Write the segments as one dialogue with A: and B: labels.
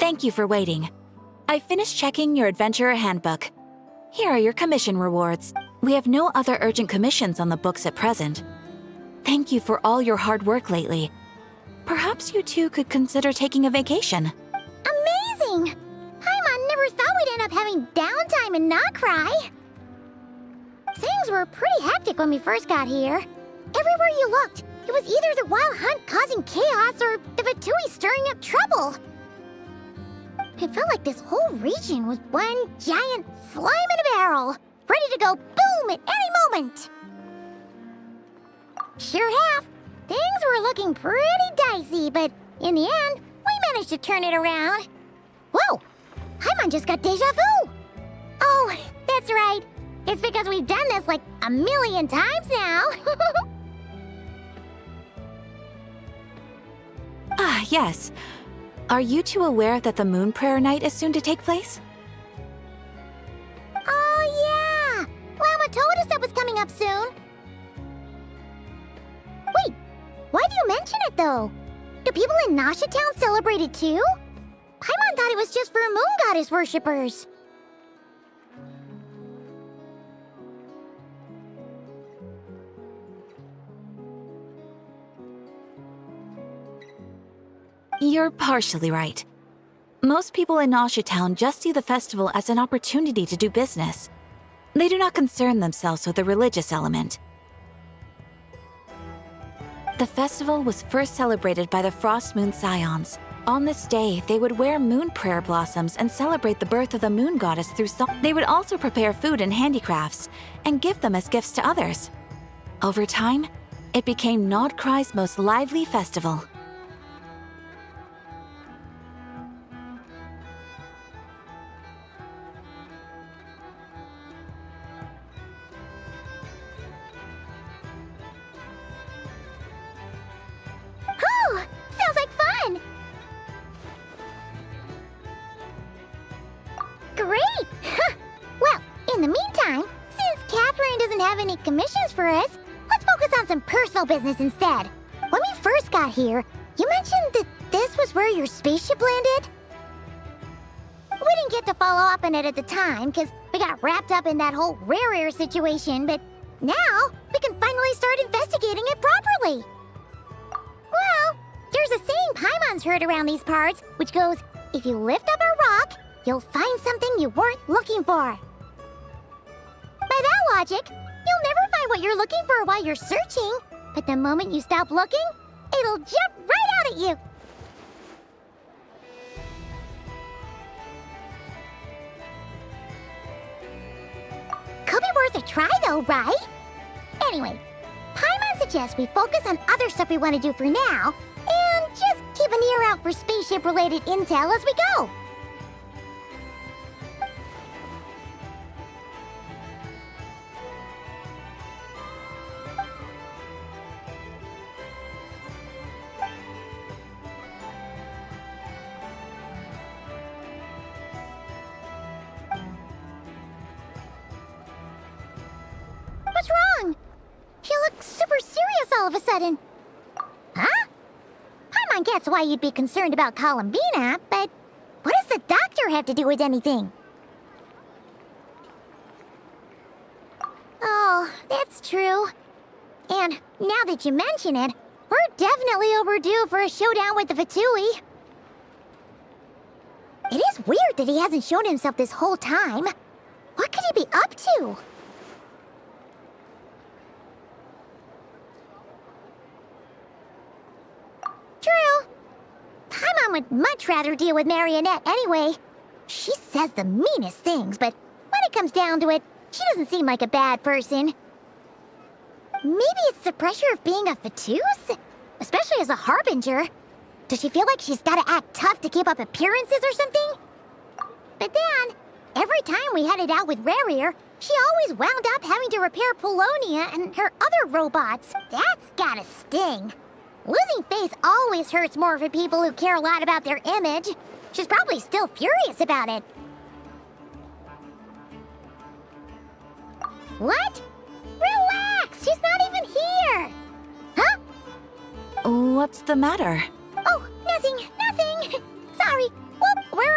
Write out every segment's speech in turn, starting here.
A: Thank you for waiting. I finished checking your adventurer handbook. Here are your commission rewards. We have no other urgent commissions on the books at present. Thank you for all your hard work lately. Perhaps you two could consider taking a vacation.
B: Amazing! Paimon never thought we'd end up having downtime in Nod-Krai. Things were pretty hectic when we first got here. Everywhere you looked, it was either the wild hunt causing chaos or the Fatui stirring up trouble. It felt like this whole region was one giant slime in a barrel, ready to go boom at any moment. Sure have. Things were looking pretty dicey, but in the end, we managed to turn it around. Whoa! Paimon just got deja vu! Oh, that's right. It's because we've done this like a million times now.
A: Ah, yes. Are you two aware that the Moon Prayer Night is soon to take place?
B: Oh, yeah! Llama told us that was coming up soon. Wait, why do you mention it, though? Do people in Nasha Town celebrate it, too? Paimon thought it was just for Moon Goddess worshippers.
A: You're partially right. Most people in Nasha Town just see the festival as an opportunity to do business. They do not concern themselves with the religious element. The festival was first celebrated by the Frost Moon Scions. On this day, they would wear moon prayer blossoms and celebrate the birth of the moon goddess through song. They would also prepare food and handicrafts and give them as gifts to others. Over time, it became Nod-Krai's most lively festival.
B: Sounds like fun! Great! Well, in the meantime, since Catherine doesn't have any commissions for us, let's focus on some personal business instead. When we first got here, you mentioned that this was where your spaceship landed? We didn't get to follow up on it at the time, because we got wrapped up in that whole rare air situation, but now we can finally start investigating it properly. Well, there's a saying Paimon's heard around these parts, which goes, if you lift up a rock, you'll find something you weren't looking for. By that logic, you'll never find what you're looking for while you're searching, but the moment you stop looking, it'll jump right out at you. Could be worth a try though, right? Anyway, Paimon suggests we focus on other stuff we want to do for now, and just keep an ear out for spaceship-related intel as we go. What's wrong? You look super serious all of a sudden. Huh? Paimon gets why you'd be concerned about Columbina, but what does the doctor have to do with anything? Oh, that's true. And now that you mention it, we're definitely overdue for a showdown with the Fatui. It is weird that he hasn't shown himself this whole time. What could he be up to? True. Paimon would much rather deal with Marionette anyway. She says the meanest things, but when it comes down to it, she doesn't seem like a bad person. Maybe it's the pressure of being a Fatuse? Especially as a Harbinger. Does she feel like she's gotta act tough to keep up appearances or something? But then, every time we headed out with Rarier, she always wound up having to repair Polonia and her other robots. That's gotta sting. Losing face always hurts more for people who care a lot about their image. She's probably still furious about it. What? Relax! She's not even here! Huh?
A: What's the matter?
B: Oh, nothing. Sorry. Well, we're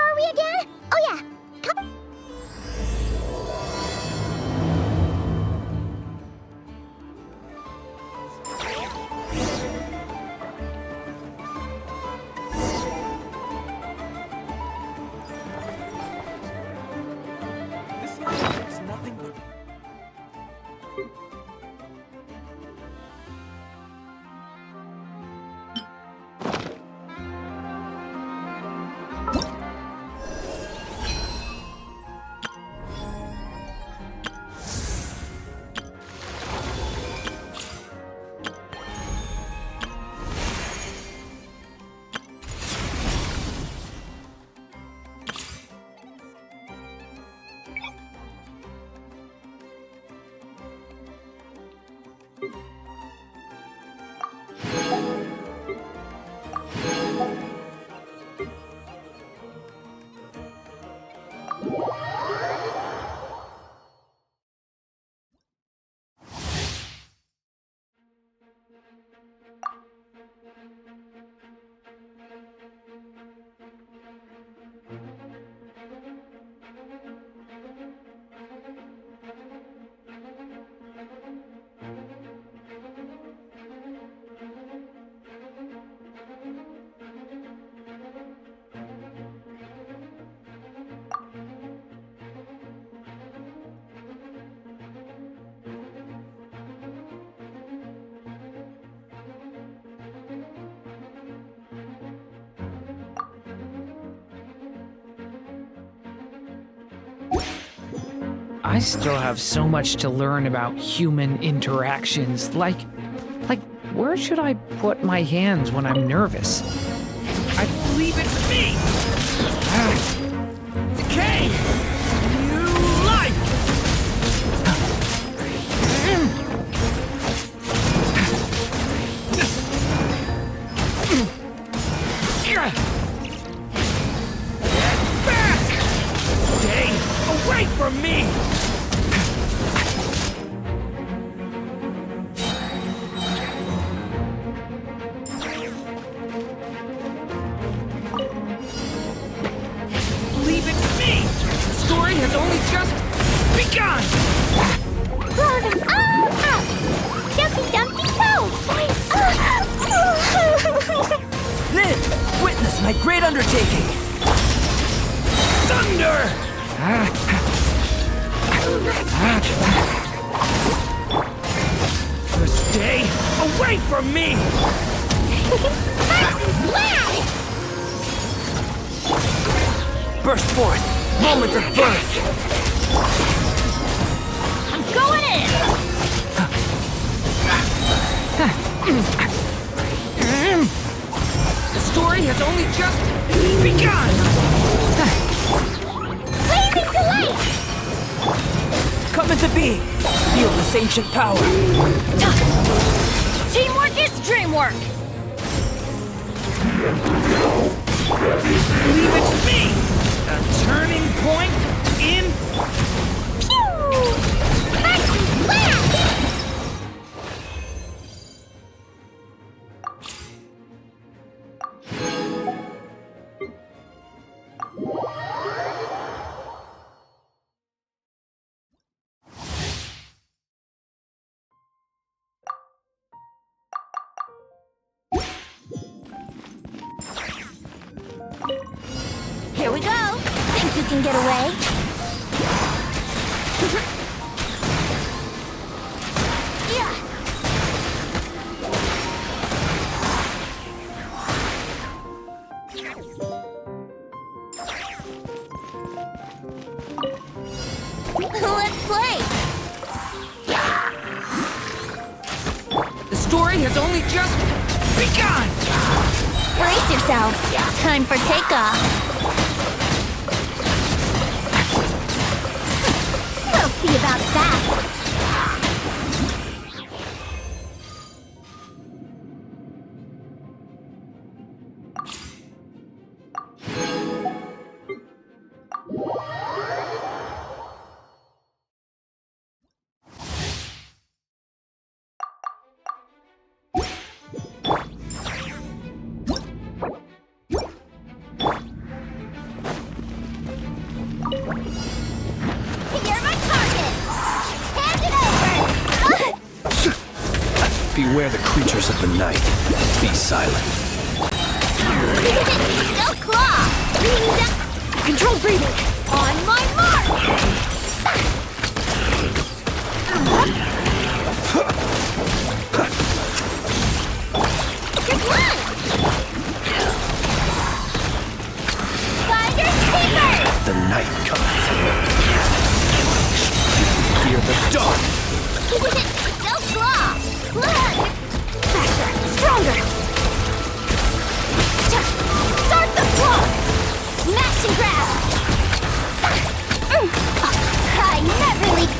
C: I still have so much to learn about human interactions. Like, where should I put my hands when I'm nervous? I believe it's me! Decay! New life! Get back! Stay away from me! Believe it's me! The story has only just begun!
B: Blow them all up! Jumpy Dumpty Go!
D: Live! Witness my great undertaking!
C: Thunder! Stay away from me!
D: Burst forth! Moment of birth!
B: I'm going in!
C: The story has only just begun!
B: Blazing to light!
D: Come into being! Feel this ancient power!
B: Teamwork is dreamwork!
C: Believe it's me! A turning point in...
B: Pew! Action blast! Here we go! Think you can get away? Yeah. Let's play!
C: The story has only just begun!
B: Brace yourselves. Time for takeoff. We'll see about that. You're my target! Hand it over!
D: Beware the creatures of the night. Be silent.
B: Go claw! Control breathing! On my mark! Good one! Spider Keeper!
D: The night cometh. Fear the dark.
B: Go claw! Faster! Stronger! Start the claw! Smash and grab! I never leave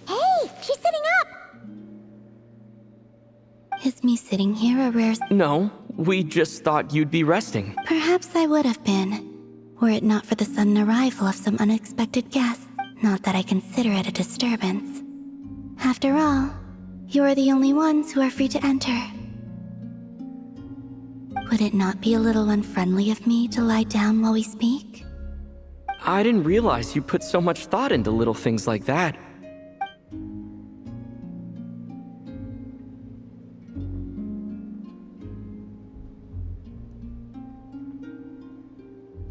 B: Hey, she's sitting up!
E: Is me sitting here a rare...
F: No, we just thought you'd be resting.
E: Perhaps I would have been, were it not for the sudden arrival of some unexpected guests. Not that I consider it a disturbance. After all, you are the only ones who are free to enter. Would it not be a little unfriendly of me to lie down while we speak?
F: I didn't realize you put so much thought into little things like that.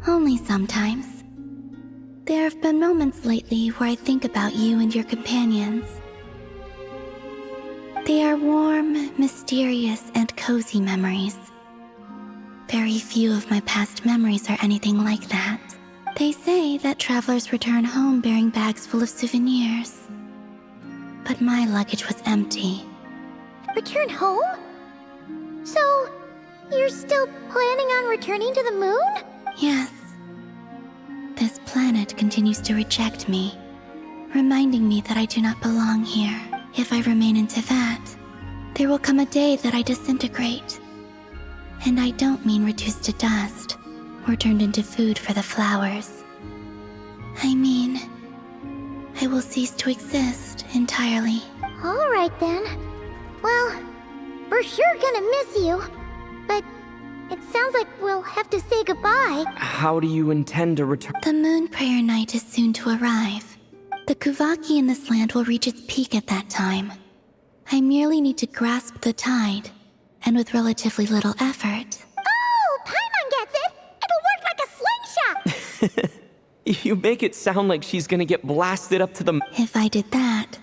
E: Only sometimes. There have been moments lately where I think about you and your companions. They are warm, mysterious, and cozy memories. Very few of my past memories are anything like that. They say that travelers return home bearing bags full of souvenirs. But my luggage was empty.
B: Return home? So, you're still planning on returning to the moon?
E: Yes. This planet continues to reject me, reminding me that I do not belong here. If I remain into that, there will come a day that I disintegrate. And I don't mean reduced to dust, or turned into food for the flowers. I mean, I will cease to exist entirely.
B: Alright then. Well, we're sure gonna miss you. But it sounds like we'll have to say goodbye.
F: How do you intend to return?
E: The moon prayer night is soon to arrive. The Kuvaki in this land will reach its peak at that time. I merely need to grasp the tide, and with relatively little effort.
B: Oh, Paimon gets it! It'll work like a slingshot!
F: You make it sound like she's gonna get blasted up to the...
E: If I did that,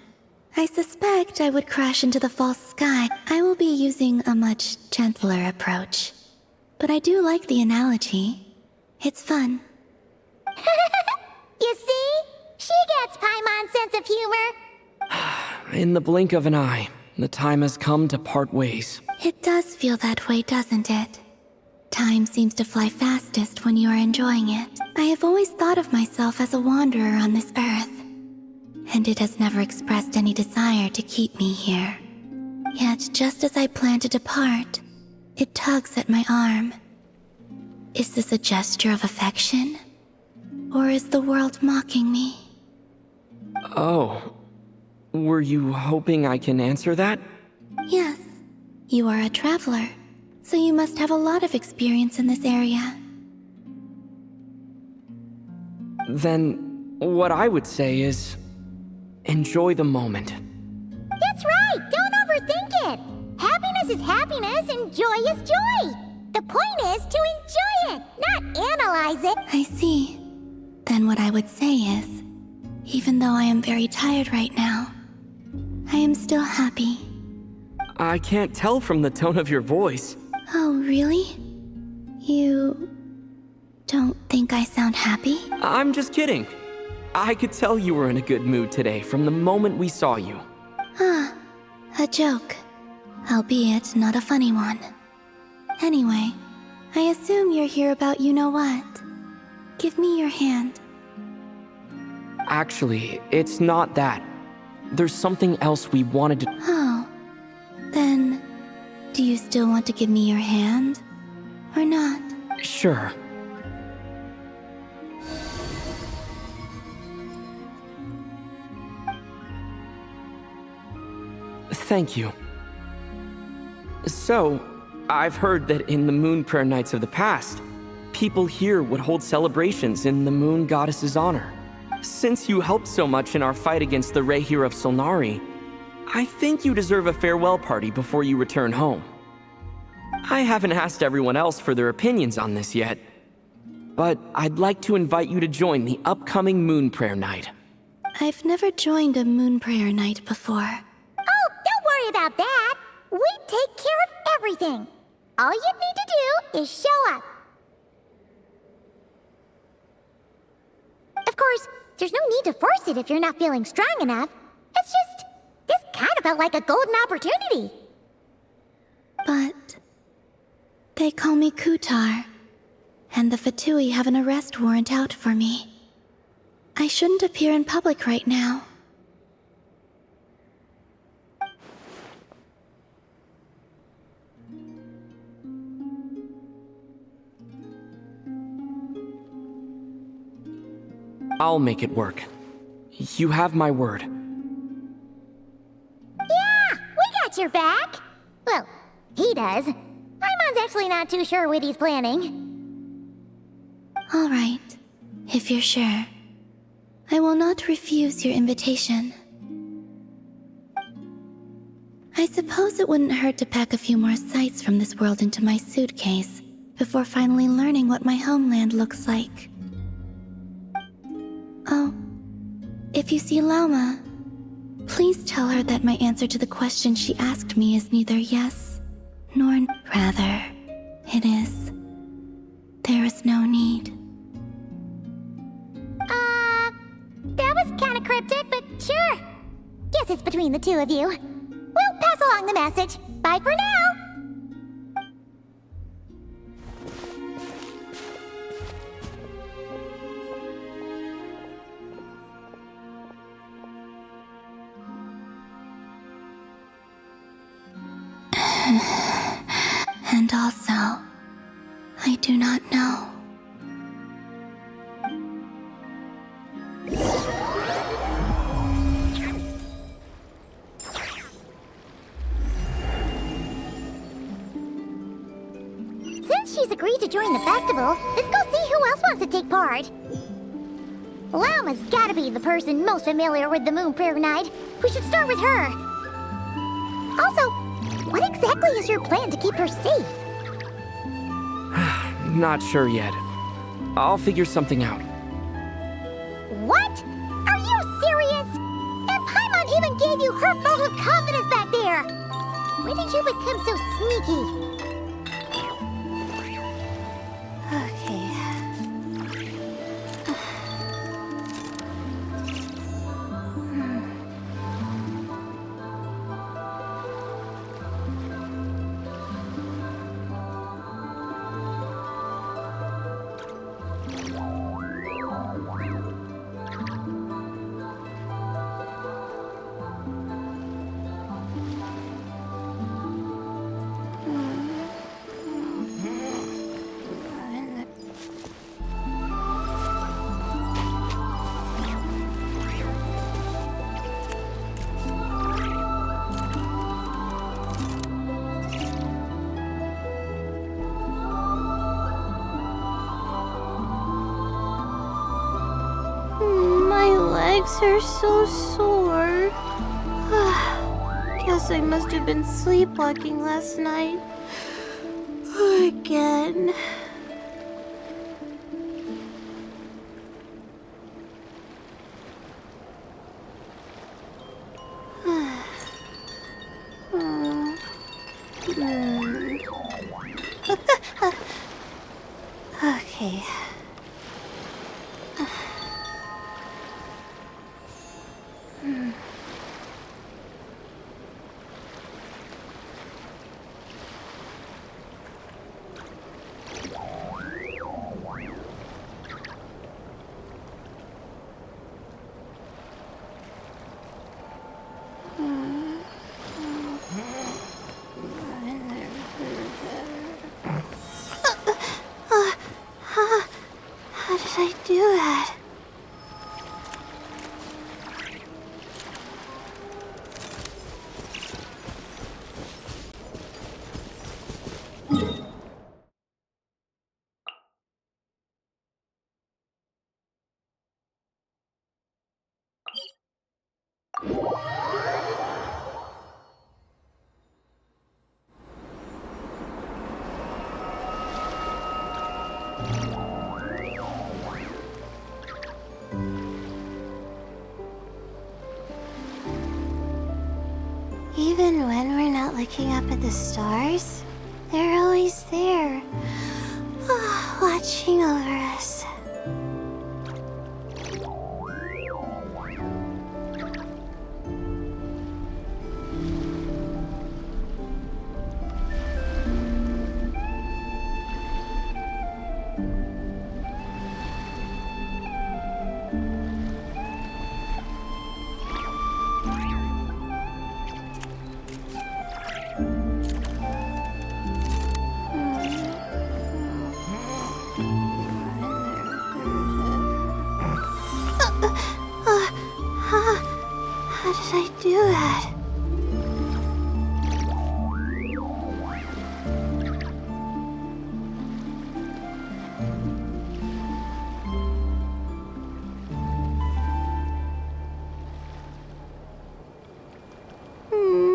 E: I suspect I would crash into the false sky. I will be using a much gentler approach. But I do like the analogy. It's fun.
B: You see? She gets Paimon's sense of humor.
F: In the blink of an eye, the time has come to part ways.
E: It does feel that way, doesn't it? Time seems to fly fastest when you are enjoying it. I have always thought of myself as a wanderer on this earth, and it has never expressed any desire to keep me here. Yet, just as I plan to depart, it tugs at my arm. Is this a gesture of affection? Or is the world mocking me?
F: Oh. Were you hoping I can answer that?
E: Yes. You are a traveler, so you must have a lot of experience in this area.
F: Then, what I would say is... enjoy the moment.
B: That's right! Don't overthink it! Happiness is happiness and joy is joy! The point is to enjoy it, not analyze it!
E: I see. Then what I would say is, even though I am very tired right now, I am still happy.
F: I can't tell from the tone of your voice.
E: Oh, really? You don't think I sound happy?
F: I'm just kidding. I could tell you were in a good mood today from the moment we saw you.
E: Ah, a joke. Albeit not a funny one. Anyway, I assume you're here about you-know-what. Give me your hand.
F: Actually, it's not that. There's something else we wanted to...
E: Oh. Then, do you still want to give me your hand? Or not?
F: Sure. Thank you. So, I've heard that in the moon prayer nights of the past, people here would hold celebrations in the moon goddess's honor. Since you helped so much in our fight against the Rehir of Solnari, I think you deserve a farewell party before you return home. I haven't asked everyone else for their opinions on this yet, but I'd like to invite you to join the upcoming Moon Prayer Night.
E: I've never joined a moon prayer night before.
B: Oh, don't worry about that. We take care of everything. All you need to do is show up. Of course, there's no need to force it if you're not feeling strong enough. It's just, this kind of felt like a golden opportunity.
E: But they call me Kutar, and the Fatui have an arrest warrant out for me. I shouldn't appear in public right now.
F: I'll make it work. You have my word.
B: Yeah, we got your back. Well, he does. Paimon's actually not too sure what he's planning.
E: All right, if you're sure. I will not refuse your invitation. I suppose it wouldn't hurt to pack a few more sights from this world into my suitcase before finally learning what my homeland looks like. Oh, if you see Lauma, please tell her that my answer to the question she asked me is neither yes nor rather. It is. There is no need.
B: That was kind of cryptic, but sure. Guess it's between the two of you. We'll pass along the message. Bye for now.
E: And also, I do not know.
B: Since she's agreed to join the festival, let's go see who else wants to take part. Lauma's gotta be the person most familiar with the Moon Prayer Night. We should start with her. Also, what exactly is your plan to keep her safe?
F: Not sure yet. I'll figure something out.
B: What? Are you serious? And Paimon even gave you her vote of confidence back there. When did you become so sneaky?
E: Okay.
G: My legs are so sore. Guess I must have been sleepwalking last night. Again. Okay. Even when we're not looking up at the stars, they're always there, watching over us. How did I do that?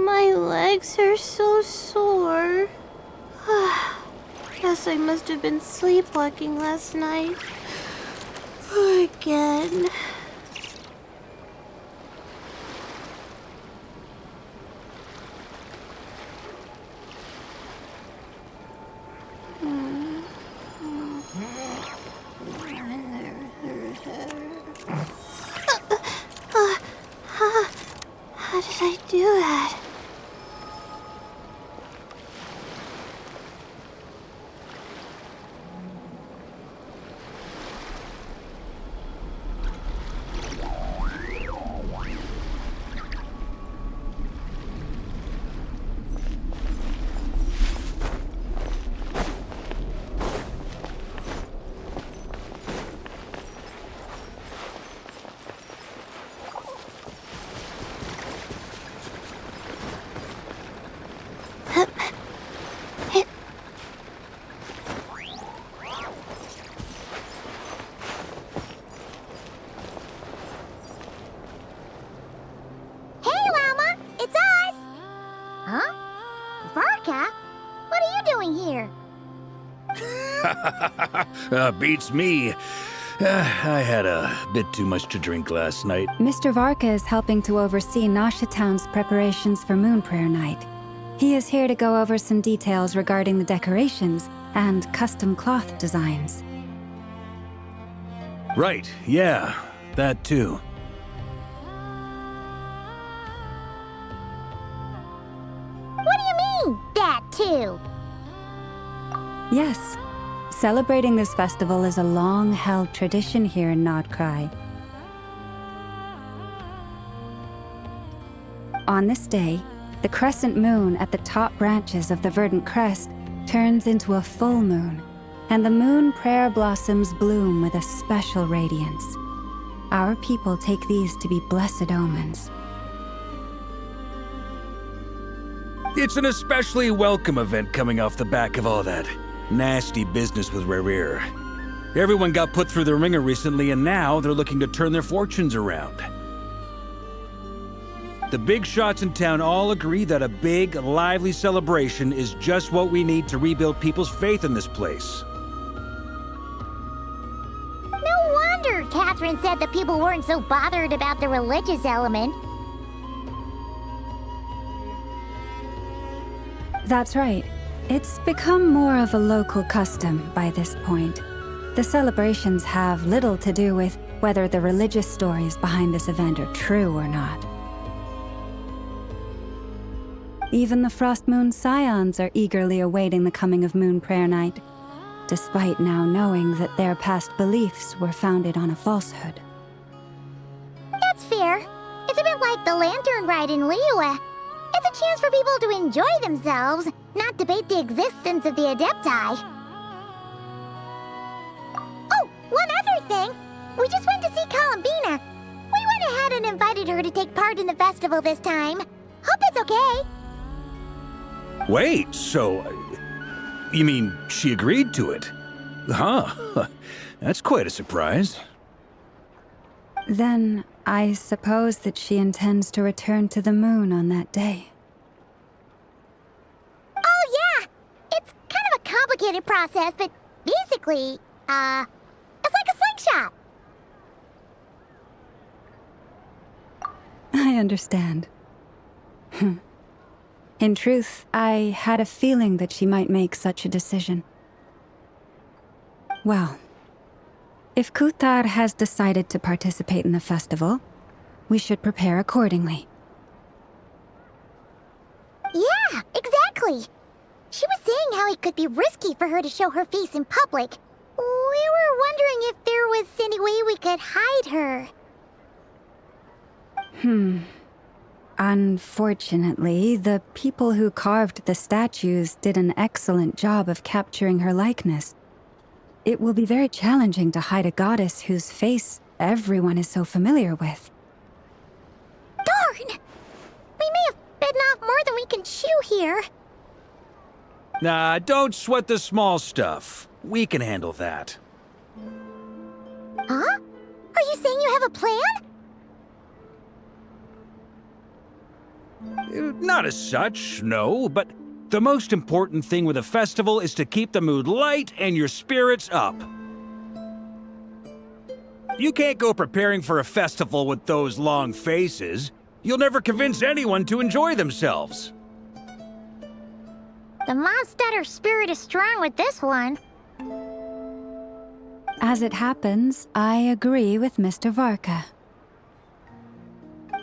G: My legs are so sore. Guess I must have been sleepwalking last night. Again. How did I do that?
B: Hey, Llama! It's us! Huh? Varka? What are you doing here?
H: Beats me. I had a bit too much to drink last night.
I: Mr. Varka is helping to oversee Nasha Town's preparations for Moon Prayer Night. He is here to go over some details regarding the decorations and custom cloth designs.
H: Right, yeah, that too.
B: What do you mean, that too?
I: Yes, celebrating this festival is a long-held tradition here in Nod-Krai. On this day, the crescent moon at the top branches of the verdant crest turns into a full moon, and the moon prayer blossoms bloom with a special radiance. Our people take these to be blessed omens.
H: It's an especially welcome event coming off the back of all that nasty business with Rare. Everyone got put through the ringer recently, and now they're looking to turn their fortunes around. The big shots in town all agree that a big, lively celebration is just what we need to rebuild people's faith in this place.
B: No wonder Catherine said the people weren't so bothered about the religious element.
I: That's right. It's become more of a local custom by this point. The celebrations have little to do with whether the religious stories behind this event are true or not. Even the Frost Moon Scions are eagerly awaiting the coming of Moon Prayer Night, despite now knowing that their past beliefs were founded on a falsehood.
B: That's fair. It's a bit like the lantern ride in Liyue. It's a chance for people to enjoy themselves, not debate the existence of the Adepti. Oh, one other thing. We just went to see Columbina. We went ahead and invited her to take part in the festival this time. Hope it's okay.
H: Wait, so... you mean she agreed to it? Huh. That's quite a surprise.
I: Then I suppose that she intends to return to the moon on that day.
B: Oh, yeah! It's kind of a complicated process, but basically, it's like a slingshot.
I: I understand. In truth, I had a feeling that she might make such a decision. Well, if Kuthar has decided to participate in the festival, we should prepare accordingly.
B: Yeah, exactly. She was saying how it could be risky for her to show her face in public. We were wondering if there was any way we could hide her.
I: Unfortunately, the people who carved the statues did an excellent job of capturing her likeness. It will be very challenging to hide a goddess whose face everyone is so familiar with.
B: Darn! We may have bitten off more than we can chew here.
H: Nah, don't sweat the small stuff. We can handle that.
B: Huh? Are you saying you have a plan?
H: Not as such, no, but the most important thing with a festival is to keep the mood light and your spirits up. You can't go preparing for a festival with those long faces. You'll never convince anyone to enjoy themselves.
B: The Mondstatter spirit is strong with this one.
I: As it happens, I agree with Mr. Varka.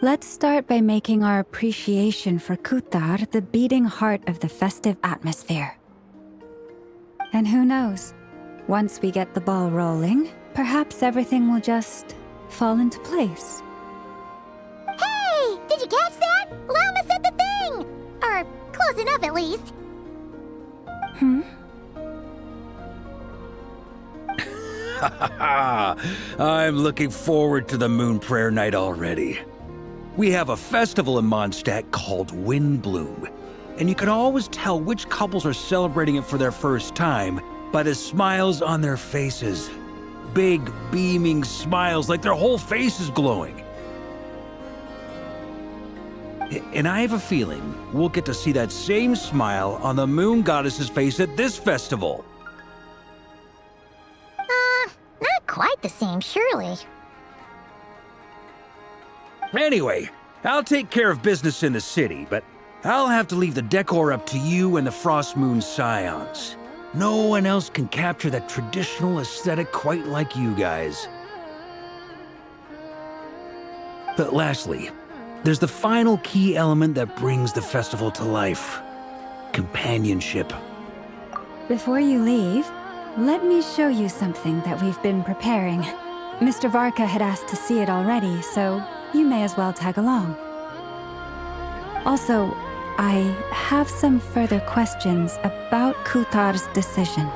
I: Let's start by making our appreciation for Kuthar the beating heart of the festive atmosphere. And who knows, once we get the ball rolling, perhaps everything will just fall into place.
B: Hey! Did you catch that? Llama said the thing! Or close enough at least.
H: I'm looking forward to the Moon Prayer Night already. We have a festival in Mondstadt called Windbloom, and you can always tell which couples are celebrating it for their first time by the smiles on their faces. Big, beaming smiles like their whole face is glowing. And I have a feeling we'll get to see that same smile on the Moon Goddess's face at this festival.
B: Not quite the same, surely.
H: Anyway, I'll take care of business in the city, but I'll have to leave the decor up to you and the Frost Moon Scions. No one else can capture that traditional aesthetic quite like you guys. But lastly, there's the final key element that brings the festival to life: companionship.
I: Before you leave, let me show you something that we've been preparing. Mr. Varka had asked to see it already, so you may as well tag along. Also, I have some further questions about Kuthar's decision.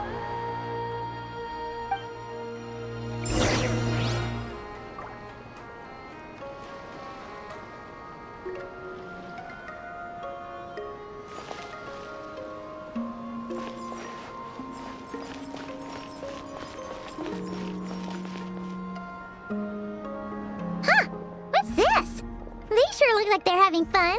B: What's this? They sure look like they're having fun.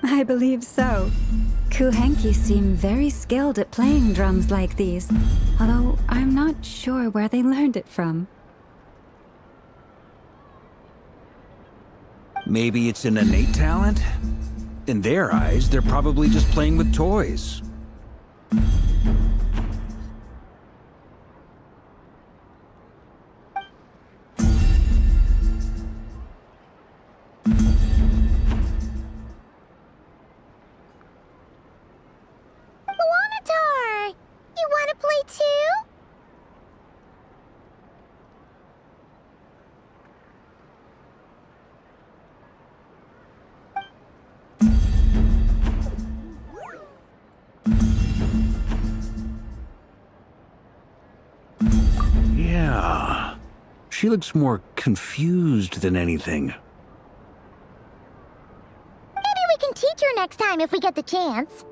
I: I believe so. Kuhenki seem very skilled at playing drums like these, although I'm not sure where they learned it from.
H: Maybe it's an innate talent? In their eyes, they're probably just playing with toys.
B: Wanatar! You want to play too?
H: Yeah. She looks more confused than anything.
B: Maybe we can teach her next time if we get the chance.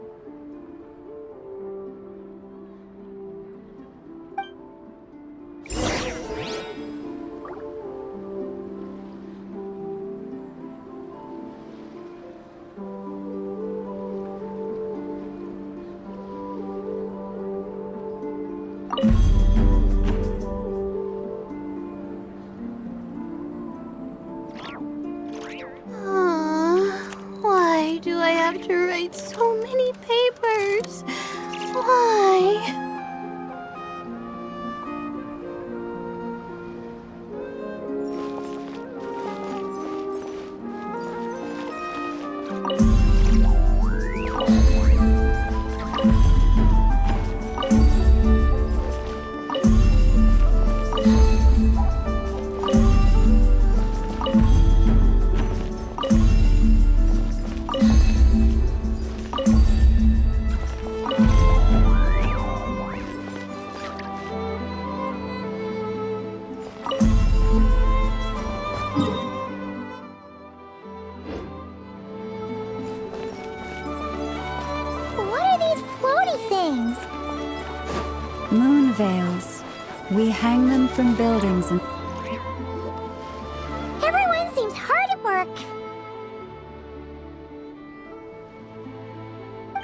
G: write so many papers. Why?
B: What are these floaty things?
I: Moon veils. We hang them from buildings and
B: Everyone seems hard at work.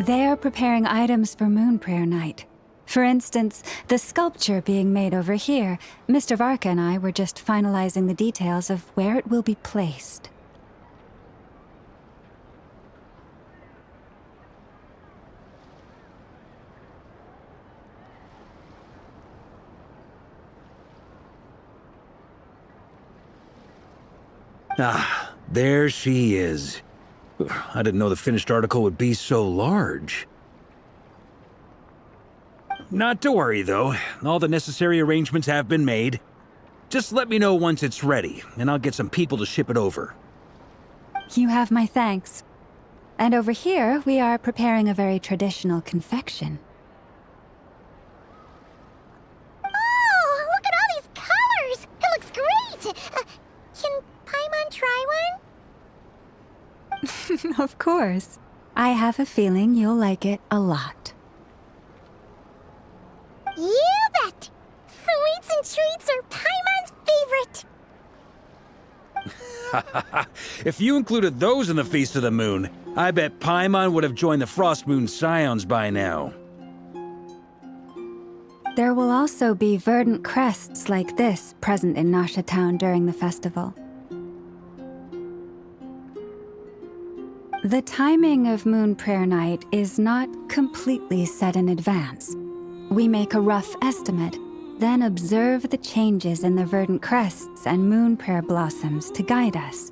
I: they're preparing items for Moon Prayer Night. For instance, the sculpture being made over here. Mr. Varka and I were just finalizing the details of where it will be placed.
H: Ah, there she is. I didn't know the finished article would be so large. Not to worry, though. All the necessary arrangements have been made. Just let me know once it's ready, and I'll get some people to ship it over.
I: You have my thanks. And over here, we are preparing a very traditional confection.
B: Oh, look at all these colors! It looks great! Can Paimon try one?
I: Of course. I have a feeling you'll like it a lot.
B: You bet! Sweets and treats are Paimon's favorite!
H: If you included those in the Feast of the Moon, I bet Paimon would have joined the Frost Moon Scions by now.
I: There will also be verdant crests like this present in Nasha Town during the festival. The timing of Moon Prayer Night is not completely set in advance. We make a rough estimate, then observe the changes in the verdant crests and moon prayer blossoms to guide us.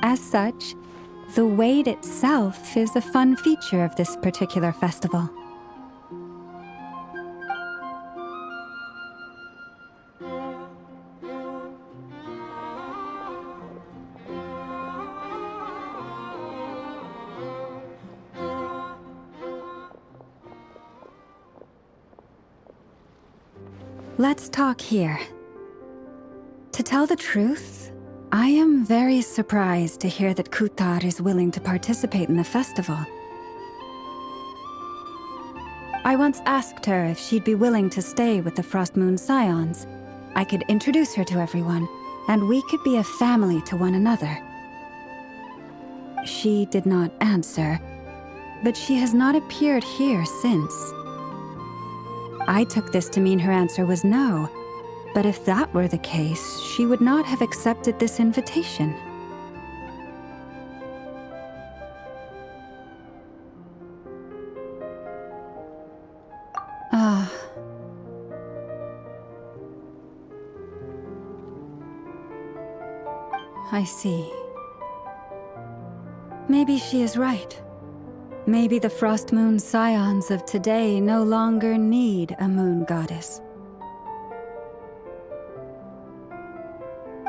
I: As such, the wait itself is a fun feature of this particular festival. Let's talk here. To tell the truth, I am very surprised to hear that Kutar is willing to participate in the festival. I once asked her if she'd be willing to stay with the Frost Moon Scions. I could introduce her to everyone, and we could be a family to one another. She did not answer, but she has not appeared here since. I took this to mean her answer was no, but if that were the case, she would not have accepted this invitation. I see. Maybe she is right. Maybe the Frost Moon Scions of today no longer need a moon goddess.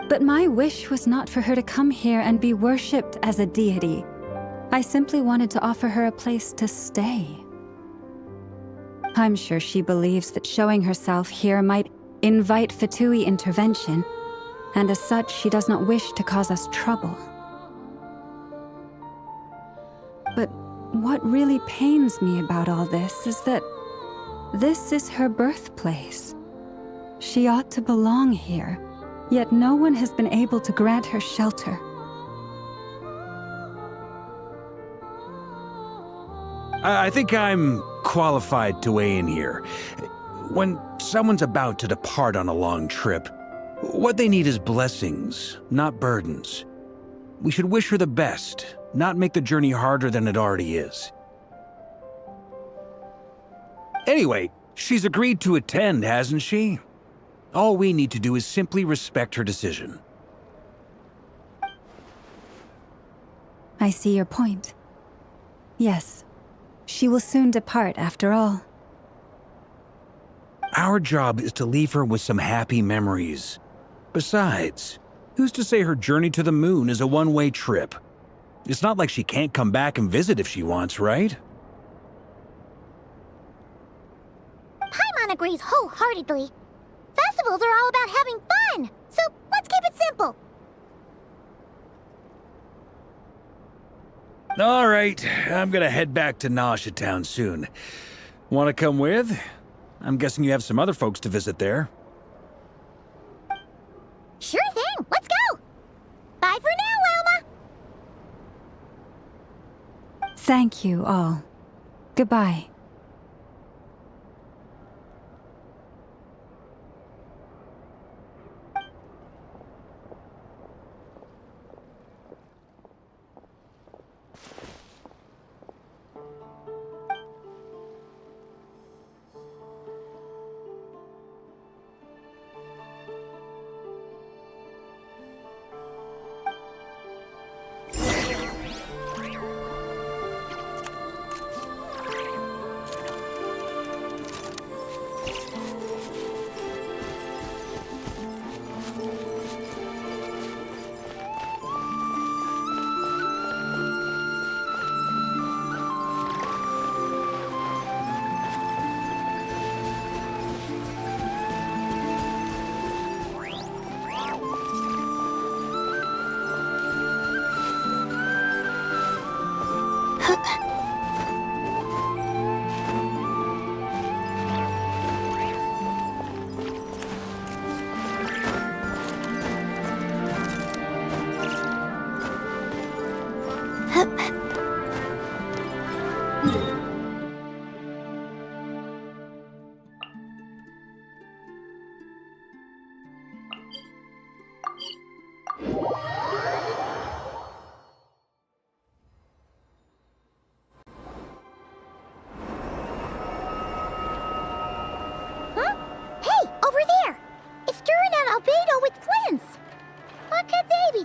I: But my wish was not for her to come here and be worshipped as a deity. I simply wanted to offer her a place to stay. I'm sure she believes that showing herself here might invite Fatui intervention, and as such, she does not wish to cause us trouble. But what really pains me about all this is that this is her birthplace. She ought to belong here, yet no one has been able to grant her shelter.
H: I think I'm qualified to weigh in here. When someone's about to depart on a long trip, what they need is blessings, not burdens. We should wish her the best, not make the journey harder than it already is. Anyway, she's agreed to attend, hasn't she? All we need to do is simply respect her decision.
I: I see your point. Yes, she will soon depart after all.
H: Our job is to leave her with some happy memories. Besides, who's to say her journey to the moon is a one-way trip? It's not like she can't come back and visit if she wants, right?
B: Paimon agrees wholeheartedly. Festivals are all about having fun, so let's keep it simple.
H: All right, I'm gonna head back to Nasha Town soon. Want to come with? I'm guessing you have some other folks to visit there.
B: Sure thing, let's go! Bye for now, Wilma!
I: Thank you all. Goodbye.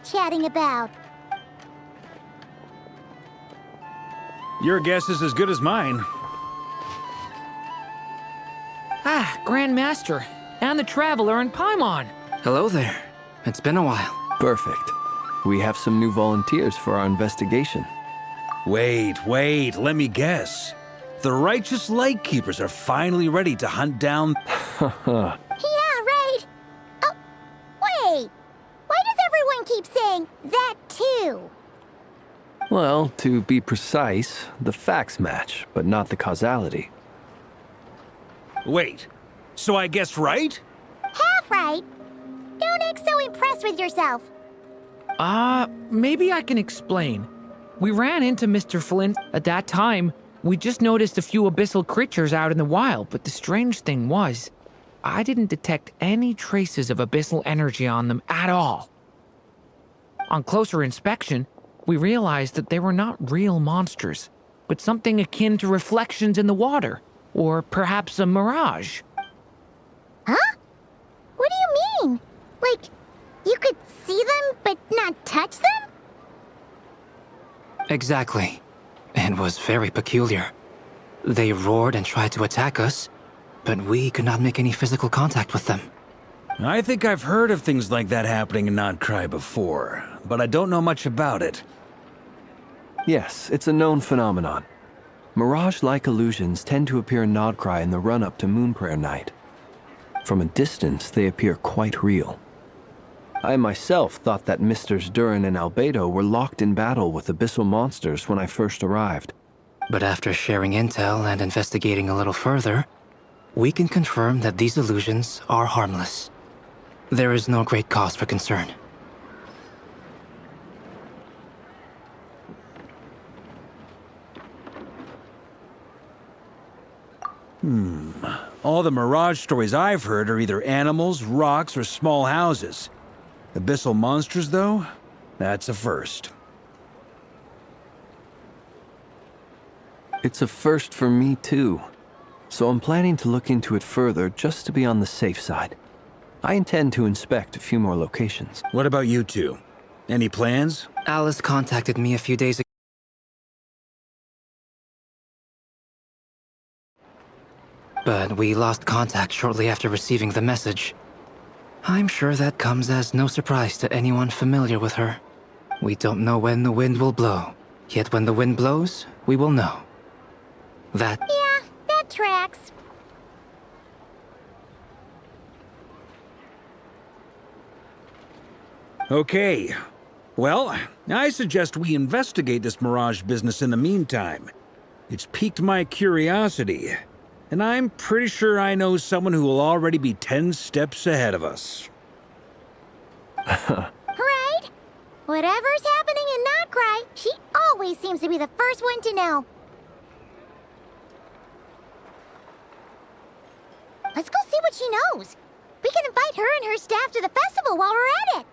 B: Chatting about?
H: Your guess is as good as mine.
C: Ah, Grand Master, and the Traveler and Paimon.
F: Hello there. It's been a while.
J: Perfect. We have some new volunteers for our investigation.
H: Wait, let me guess. The righteous Lightkeepers are finally ready to hunt down...
B: Yeah, right. Oh, wait. Why does everyone keep saying that too?
J: Well, to be precise, the facts match, but not the causality.
H: Wait, so I guessed right?
B: Half right. Don't act so impressed with yourself.
C: Maybe I can explain. We ran into Mr. Flint. At that time, we just noticed a few abyssal creatures out in the wild, but the strange thing was, I didn't detect any traces of abyssal energy on them at all. On closer inspection, we realized that they were not real monsters, but something akin to reflections in the water, or perhaps a mirage.
B: Huh? What do you mean? Like, you could see them but not touch them?
K: Exactly. It was very peculiar. They roared and tried to attack us, but we could not make any physical contact with them.
H: I think I've heard of things like that happening in Nod-Krai before, but I don't know much about it.
J: Yes, it's a known phenomenon. Mirage-like illusions tend to appear in Nod-Krai in the run-up to Moonprayer Night. From a distance, they appear quite real. I myself thought that Misters Durin and Albedo were locked in battle with abyssal monsters when I first arrived.
K: But after sharing intel and investigating a little further, we can confirm that these illusions are harmless. There is no great cause for concern.
H: All the Mirage stories I've heard are either animals, rocks, or small houses. Abyssal monsters, though? That's a first.
J: It's a first for me, too. So I'm planning to look into it further just to be on the safe side. I intend to inspect a few more locations.
H: What about you two? Any plans?
K: Alice contacted me a few days ago. But we lost contact shortly after receiving the message. I'm sure that comes as no surprise to anyone familiar with her. We don't know when the wind will blow, yet when the wind blows, we will know.
B: Yeah, that tracks.
H: Okay. Well, I suggest we investigate this Mirage business in the meantime. It's piqued my curiosity, and I'm pretty sure I know someone who will already be 10 steps ahead of us.
B: Right? Whatever's happening in Nod-Krai, she always seems to be the first one to know. Let's go see what she knows. We can invite her and her staff to the festival while we're at it.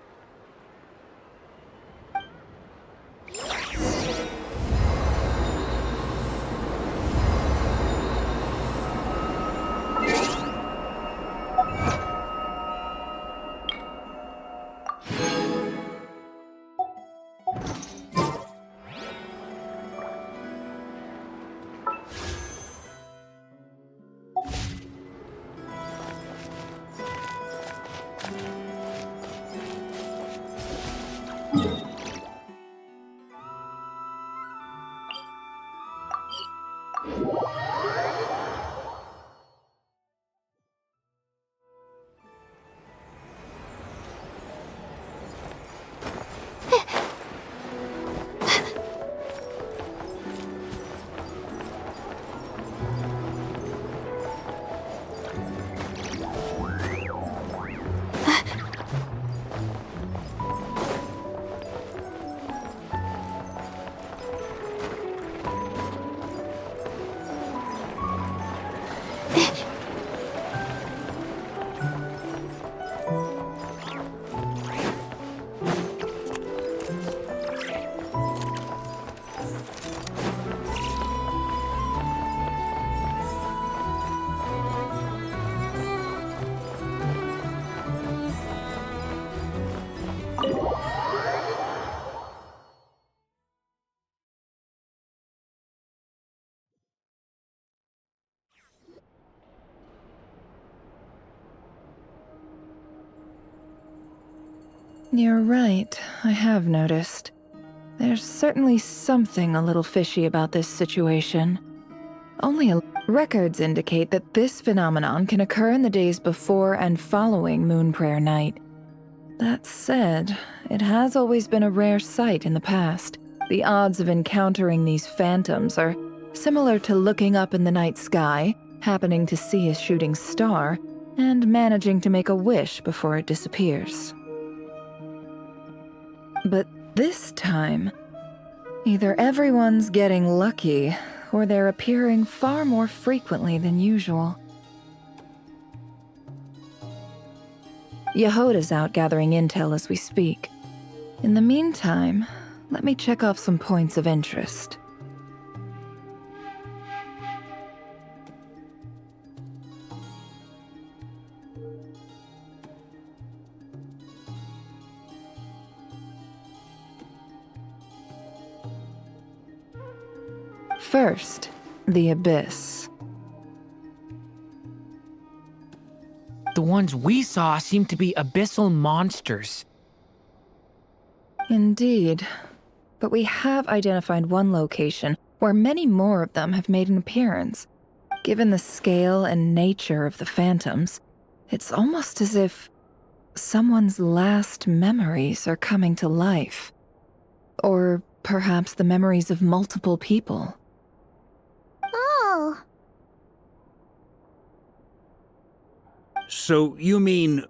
L: You're right, I have noticed. There's certainly something a little fishy about this situation. Records indicate that this phenomenon can occur in the days before and following Moon Prayer Night. That said, it has always been a rare sight in the past. The odds of encountering these phantoms are similar to looking up in the night sky, happening to see a shooting star, and managing to make a wish before it disappears. But this time, either everyone's getting lucky, or they're appearing far more frequently than usual. Yehoda's out gathering intel as we speak. In the meantime, let me check off some points of interest. First, the Abyss.
C: The ones we saw seem to be abyssal monsters.
L: Indeed. But we have identified one location where many more of them have made an appearance. Given the scale and nature of the phantoms, it's almost as if someone's last memories are coming to life. Or perhaps the memories of multiple people.
B: Oh.
H: So you mean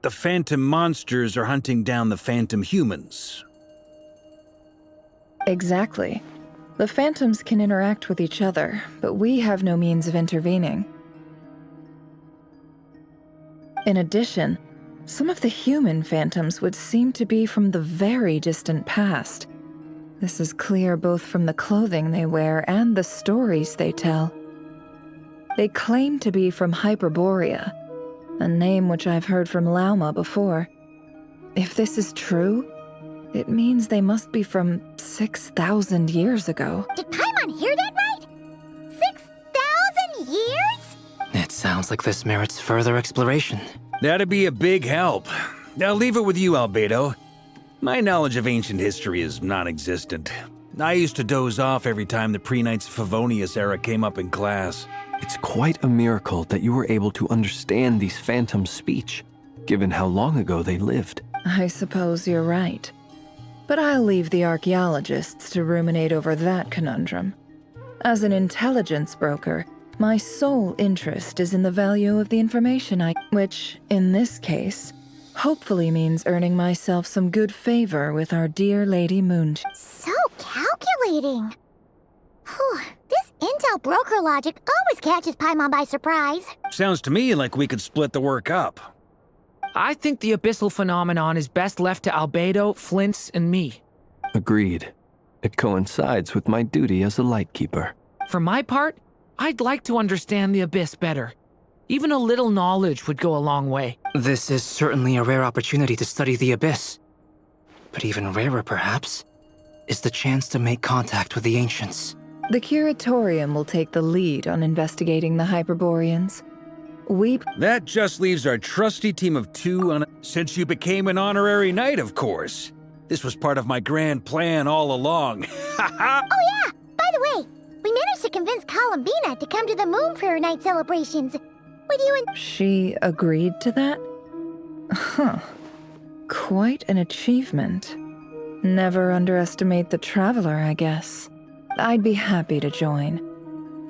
H: the phantom monsters are hunting down the phantom humans?
L: Exactly. The phantoms can interact with each other, but we have no means of intervening. In addition, Some of the human phantoms would seem to be from the very distant past. This is clear both from the clothing they wear and the stories they tell. They claim to be from Hyperborea, a name which I've heard from Lauma before. If this is true, it means they must be from 6,000 years ago.
B: Did Paimon hear that right? 6,000 years?
K: It sounds like this merits further exploration.
H: That'd be a big help. I'll leave it with you, Albedo. My knowledge of ancient history is non-existent. I used to doze off every time the pre-Knights of Favonius era came up in class.
J: It's quite a miracle that you were able to understand these phantoms' speech, given how long ago they lived.
L: I suppose you're right. But I'll leave the archaeologists to ruminate over that conundrum. As an intelligence broker, my sole interest is in the value of the information which, in this case, hopefully means earning myself some good favor with our dear Lady Moon.
B: So calculating. Whew, this intel broker logic always catches Paimon by surprise.
H: Sounds to me like we could split the work up.
C: I think the abyssal phenomenon is best left to Albedo, Flints, and me.
J: Agreed. It coincides with my duty as a lightkeeper.
C: For my part, I'd like to understand the abyss better. Even a little knowledge would go a long way.
K: This is certainly a rare opportunity to study the abyss. But even rarer, perhaps, is the chance to make contact with the ancients.
L: The Curatorium will take the lead on investigating the Hyperboreans.
H: That just leaves our trusty team of two since you became an honorary knight, of course. This was part of my grand plan all along.
B: Oh yeah! By the way, we managed to convince Columbina to come to the Moon Prayer Night celebrations. With you and...
L: She agreed to that? Huh. Quite an achievement. Never underestimate the traveler, I guess. I'd be happy to join.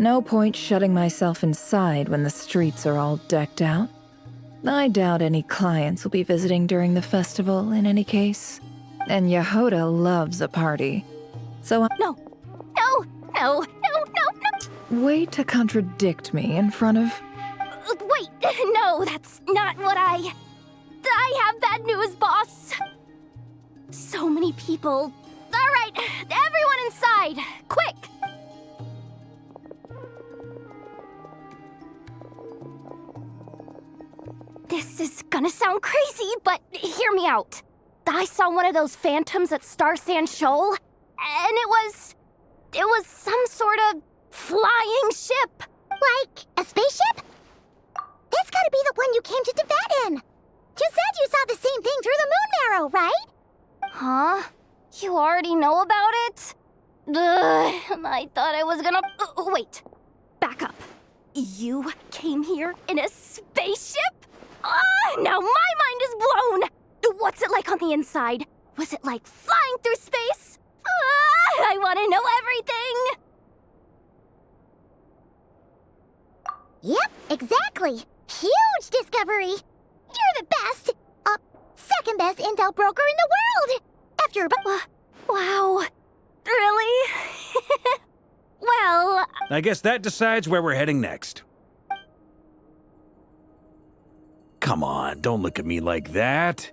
L: No point shutting myself inside when the streets are all decked out. I doubt any clients will be visiting during the festival in any case. And Yehoda loves a party. So
B: No!
L: Way to contradict me in front of...
B: Wait, no, that's not what I have bad news, boss. So many people. All right, everyone inside, quick! This is gonna sound crazy, but hear me out. I saw one of those phantoms at Star Sand Shoal, and it was some sort of flying ship. Like a spaceship? That's gotta be the one you came to Tibet in. You said you saw the same thing through the moon marrow, right? Huh? You already know about it? Ugh, I thought I was gonna... wait. Back up. You came here in a spaceship? Now my mind is blown! What's it like on the inside? Was it like flying through space? I want to know everything! Yep, exactly. Huge discovery. You're the best. Second best intel broker in the world. After wow. Really? Well...
H: I guess that decides where we're heading next. Come on, don't look at me like that.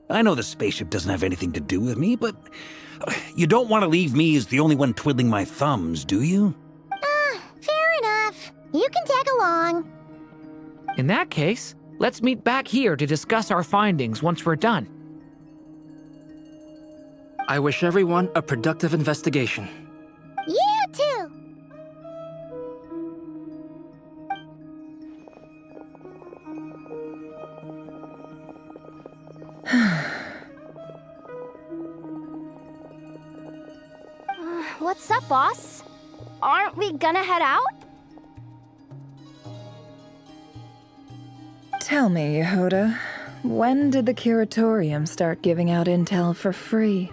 H: I know the spaceship doesn't have anything to do with me, but you don't want to leave me as the only one twiddling my thumbs, do you?
B: Fair enough. You can tag along.
C: In that case, let's meet back here to discuss our findings once we're done.
K: I wish everyone a productive investigation.
B: You too! What's up, boss? Aren't we gonna head out?
L: Tell me, Yehoda, when did the Curatorium start giving out intel for free?